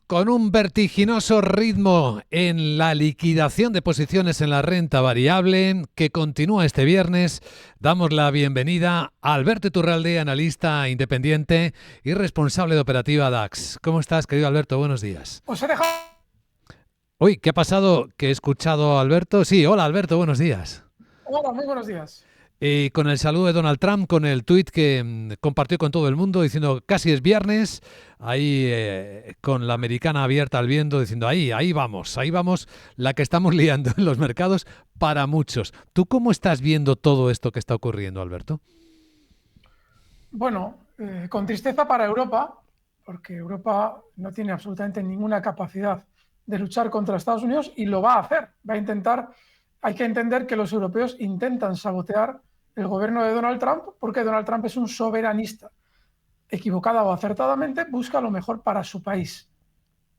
Con un vertiginoso ritmo en la liquidación de posiciones en la renta variable que continúa este viernes, damos la bienvenida a Alberto Iturralde, analista independiente y responsable de operativa DAX. ¿Cómo estás, querido Alberto? Buenos días. Os he dejado. Uy, ¿qué ha pasado? ¿Que he escuchado a Alberto? Sí, hola Alberto, buenos días. Hola, muy buenos días. Y con el saludo de Donald Trump, con el tuit que compartió con todo el mundo diciendo casi es viernes, ahí con la americana abierta al viento diciendo ahí vamos, la que estamos liando en los mercados para muchos. ¿Tú cómo estás viendo todo esto que está ocurriendo, Alberto? Bueno, con tristeza para Europa, porque Europa no tiene absolutamente ninguna capacidad de luchar contra Estados Unidos y lo va a hacer. Va a intentar. Hay que entender que los europeos intentan sabotear el gobierno de Donald Trump porque Donald Trump es un soberanista. Equivocada o acertadamente, busca lo mejor para su país.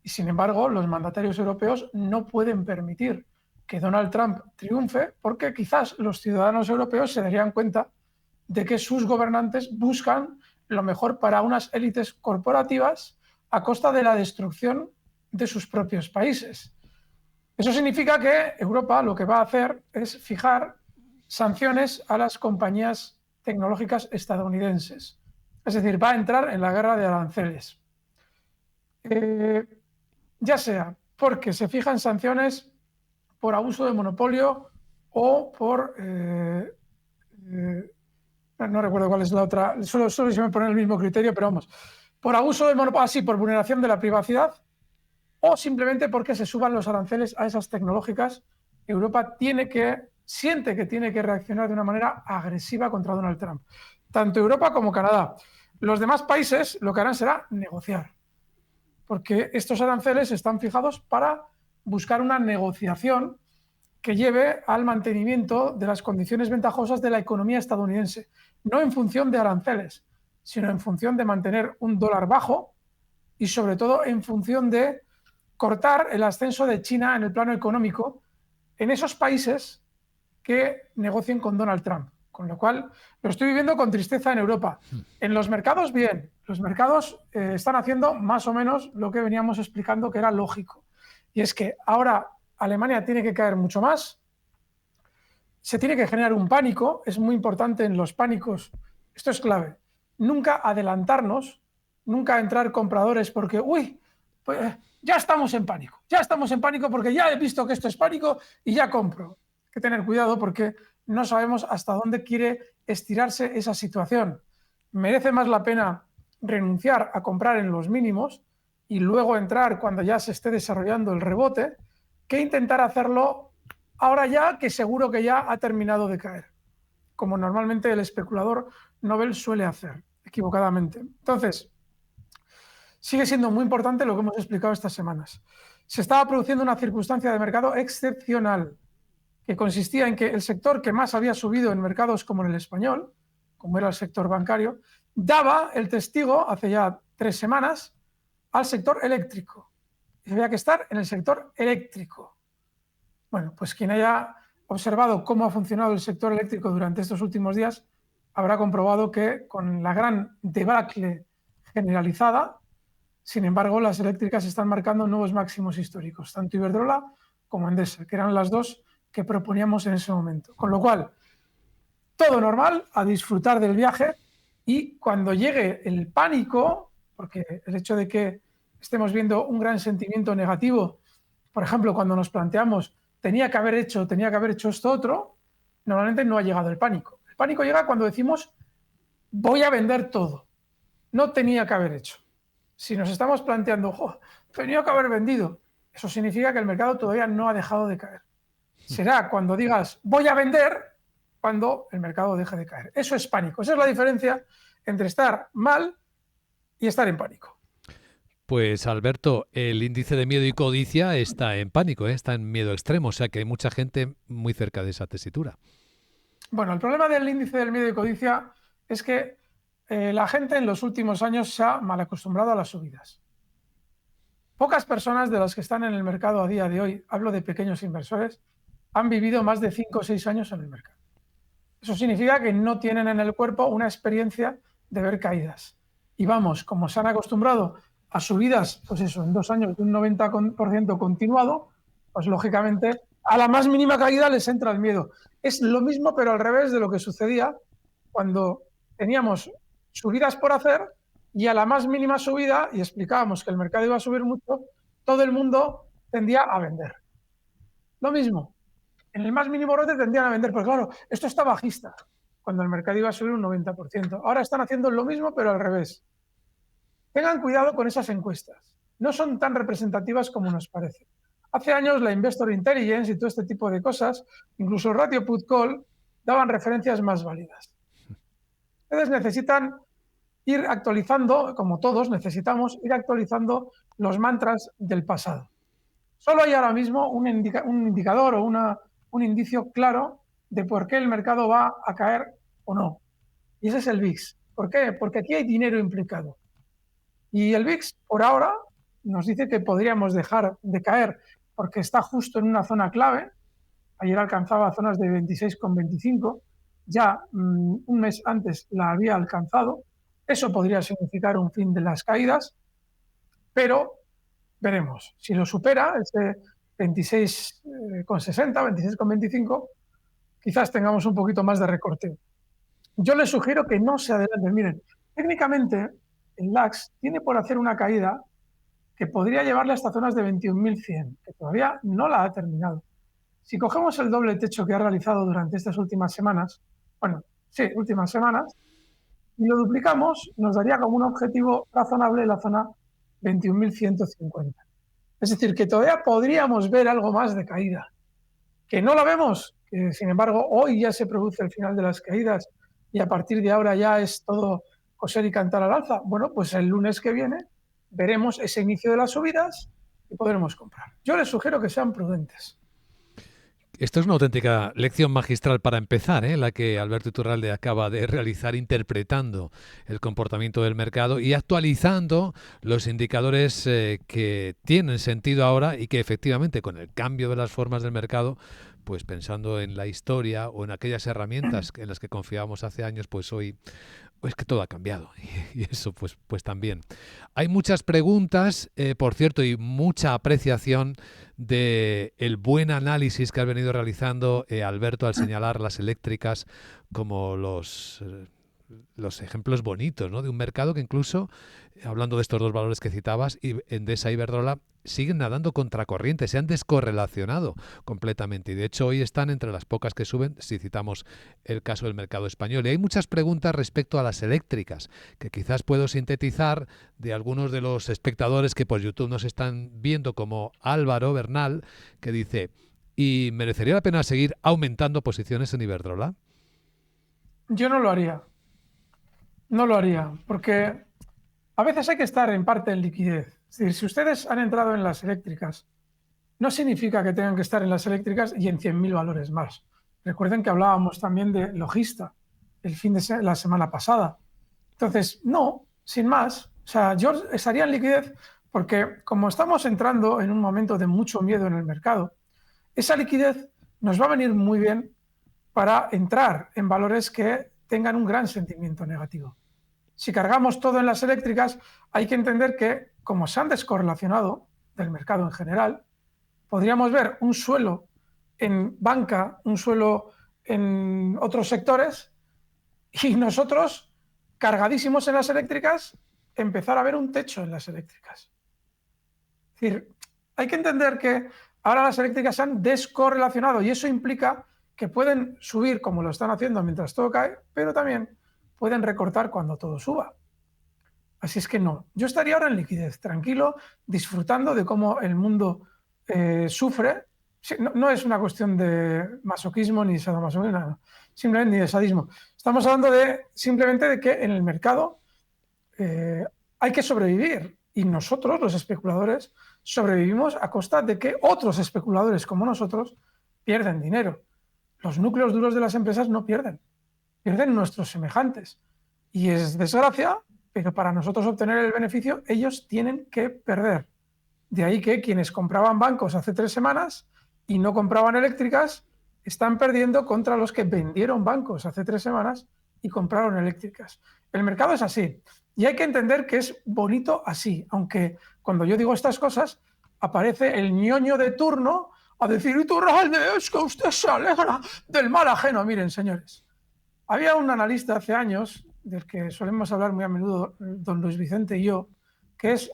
Y sin embargo, los mandatarios europeos no pueden permitir que Donald Trump triunfe porque quizás los ciudadanos europeos se darían cuenta de que sus gobernantes buscan lo mejor para unas élites corporativas a costa de la destrucción de sus propios países. Eso significa que Europa lo que va a hacer es fijar sanciones a las compañías tecnológicas estadounidenses. Es decir, va a entrar en la guerra de aranceles. Ya sea porque se fijan sanciones por abuso de monopolio o por no recuerdo cuál es la otra, solo se me pone el mismo criterio, pero vamos, por abuso de monopolio, así, por vulneración de la privacidad, o simplemente porque se suban los aranceles a esas tecnológicas. Europa siente que tiene que reaccionar de una manera agresiva contra Donald Trump. Tanto Europa como Canadá. Los demás países lo que harán será negociar, porque estos aranceles están fijados para buscar una negociación que lleve al mantenimiento de las condiciones ventajosas de la economía estadounidense, no en función de aranceles, sino en función de mantener un dólar bajo y sobre todo en función de cortar el ascenso de China en el plano económico en esos países que negocien con Donald Trump. Con lo cual, lo estoy viviendo con tristeza en Europa. En los mercados, bien. Los mercados están haciendo más o menos lo que veníamos explicando que era lógico. Y es que ahora Alemania tiene que caer mucho más, se tiene que generar un pánico, es muy importante en los pánicos, esto es clave, nunca adelantarnos, nunca entrar compradores porque, pues, ya estamos en pánico porque ya he visto que esto es pánico y ya compro. Hay que tener cuidado porque no sabemos hasta dónde quiere estirarse esa situación. Merece más la pena renunciar a comprar en los mínimos y luego entrar cuando ya se esté desarrollando el rebote, que intentar hacerlo ahora ya que seguro que ya ha terminado de caer, como normalmente el especulador Nobel suele hacer, equivocadamente. Entonces, sigue siendo muy importante lo que hemos explicado estas semanas. Se estaba produciendo una circunstancia de mercado excepcional, que consistía en que el sector que más había subido en mercados como en el español, como era el sector bancario, daba el testigo hace ya 3 semanas al sector eléctrico. Y había que estar en el sector eléctrico. Bueno, pues quien haya observado cómo ha funcionado el sector eléctrico durante estos últimos días habrá comprobado que con la gran debacle generalizada, sin embargo, las eléctricas están marcando nuevos máximos históricos, tanto Iberdrola como Endesa, que eran las dos que proponíamos en ese momento. Con lo cual, todo normal, a disfrutar del viaje, y cuando llegue el pánico, porque el hecho de que estemos viendo un gran sentimiento negativo, por ejemplo, cuando nos planteamos tenía que haber hecho esto otro, normalmente no ha llegado el pánico. El pánico llega cuando decimos voy a vender todo, no tenía que haber hecho. Si nos estamos planteando tenía que haber vendido, eso significa que el mercado todavía no ha dejado de caer. Será cuando digas voy a vender cuando el mercado deje de caer. Eso es pánico. Esa es la diferencia entre estar mal y estar en pánico. Pues Alberto, el índice de miedo y codicia está en pánico, está en miedo extremo, o sea que hay mucha gente muy cerca de esa tesitura. Bueno, el problema del índice del miedo y codicia es que la gente en los últimos años se ha mal acostumbrado a las subidas. Pocas personas de las que están en el mercado a día de hoy, hablo de pequeños inversores, han vivido más de 5 o 6 años en el mercado. Eso significa que no tienen en el cuerpo una experiencia de ver caídas. Y vamos, como se han acostumbrado a subidas, pues eso, en 2 años de un 90% continuado, pues lógicamente a la más mínima caída les entra el miedo. Es lo mismo, pero al revés de lo que sucedía cuando teníamos subidas por hacer y a la más mínima subida, y explicábamos que el mercado iba a subir mucho, todo el mundo tendía a vender. Lo mismo, en el más mínimo brote tendían a vender, pues claro, esto está bajista, cuando el mercado iba a subir un 90%. Ahora están haciendo lo mismo, pero al revés. Tengan cuidado con esas encuestas. No son tan representativas como nos parece. Hace años la Investor Intelligence y todo este tipo de cosas, incluso el ratio put-call, daban referencias más válidas. Ustedes necesitan ir actualizando, como todos necesitamos, ir actualizando los mantras del pasado. Solo hay ahora mismo un indicador o un indicio claro de por qué el mercado va a caer o no. Y ese es el VIX. ¿Por qué? Porque aquí hay dinero implicado. Y el VIX, por ahora, nos dice que podríamos dejar de caer porque está justo en una zona clave. Ayer alcanzaba zonas de 26,25. Ya un mes antes la había alcanzado. Eso podría significar un fin de las caídas, pero veremos. Si lo supera, ese 26,60, 26,25, quizás tengamos un poquito más de recorte. Yo les sugiero que no se adelanten. Miren, técnicamente el DAX tiene por hacer una caída que podría llevarle hasta zonas de 21.100, que todavía no la ha terminado. Si cogemos el doble techo que ha realizado durante estas últimas semanas, últimas semanas, y lo duplicamos, nos daría como un objetivo razonable la zona 21.150. Es decir, que todavía podríamos ver algo más de caída. Que no la vemos, que sin embargo hoy ya se produce el final de las caídas y a partir de ahora ya es todo coser y cantar al alza. Bueno, pues el lunes que viene veremos ese inicio de las subidas y podremos comprar. Yo les sugiero que sean prudentes. Esto es una auténtica lección magistral para empezar, la que Alberto Iturralde acaba de realizar, interpretando el comportamiento del mercado y actualizando los indicadores que tienen sentido ahora y que efectivamente con el cambio de las formas del mercado, pues pensando en la historia o en aquellas herramientas en las que confiábamos hace años, pues hoy es que todo ha cambiado y eso pues también. Hay muchas preguntas, por cierto, y mucha apreciación de el buen análisis que has venido realizando, Alberto, al señalar las eléctricas como los ejemplos bonitos, ¿no? De un mercado que incluso, hablando de estos dos valores que citabas, Endesa y Iberdrola, siguen nadando contracorriente, se han descorrelacionado completamente y de hecho hoy están entre las pocas que suben si citamos el caso del mercado español. Y hay muchas preguntas respecto a las eléctricas que quizás puedo sintetizar de algunos de los espectadores que por YouTube nos están viendo, como Álvaro Bernal, que dice: ¿y merecería la pena seguir aumentando posiciones en Iberdrola? Yo no lo haría. No lo haría, porque a veces hay que estar en parte en liquidez. Es decir, si ustedes han entrado en las eléctricas, no significa que tengan que estar en las eléctricas y en 100.000 valores más. Recuerden que hablábamos también de Logista el fin de la semana pasada. Entonces, no, sin más. O sea, yo estaría en liquidez porque como estamos entrando en un momento de mucho miedo en el mercado, esa liquidez nos va a venir muy bien para entrar en valores que tengan un gran sentimiento negativo. Si cargamos todo en las eléctricas, hay que entender que, como se han descorrelacionado del mercado en general, podríamos ver un suelo en banca, un suelo en otros sectores, y nosotros, cargadísimos en las eléctricas, empezar a ver un techo en las eléctricas. Es decir, hay que entender que ahora las eléctricas se han descorrelacionado y eso implica que pueden subir como lo están haciendo mientras todo cae, pero también pueden recortar cuando todo suba. Así es que no, yo estaría ahora en liquidez, tranquilo, disfrutando de cómo el mundo sufre. No es una cuestión de masoquismo ni sadomasoquismo, no, simplemente ni de sadismo. Estamos hablando simplemente de que en el mercado hay que sobrevivir y nosotros, los especuladores, sobrevivimos a costa de que otros especuladores como nosotros pierden dinero. Los núcleos duros de las empresas no pierden nuestros semejantes. Y es desgracia, pero para nosotros obtener el beneficio, ellos tienen que perder. De ahí que quienes compraban bancos hace 3 semanas y no compraban eléctricas, están perdiendo contra los que vendieron bancos hace 3 semanas y compraron eléctricas. El mercado es así. Y hay que entender que es bonito así, aunque cuando yo digo estas cosas aparece el ñoño de turno a decir, Iturralde, es que usted se alegra del mal ajeno. Miren, señores, había un analista hace años, del que solemos hablar muy a menudo, don Luis Vicente y yo, que es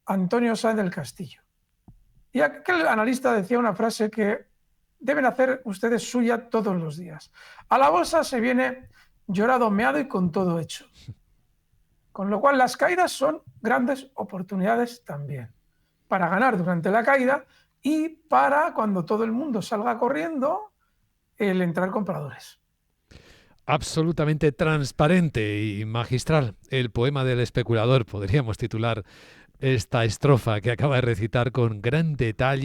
Antonio Sáenz del Castillo. Y aquel analista decía una frase que deben hacer ustedes suya todos los días. A la bolsa se viene llorado, meado y con todo hecho. Con lo cual las caídas son grandes oportunidades también para ganar durante la caída y para cuando todo el mundo salga corriendo, el entrar compradores. Absolutamente transparente y magistral. El poema del especulador, podríamos titular esta estrofa que acaba de recitar con gran detalle.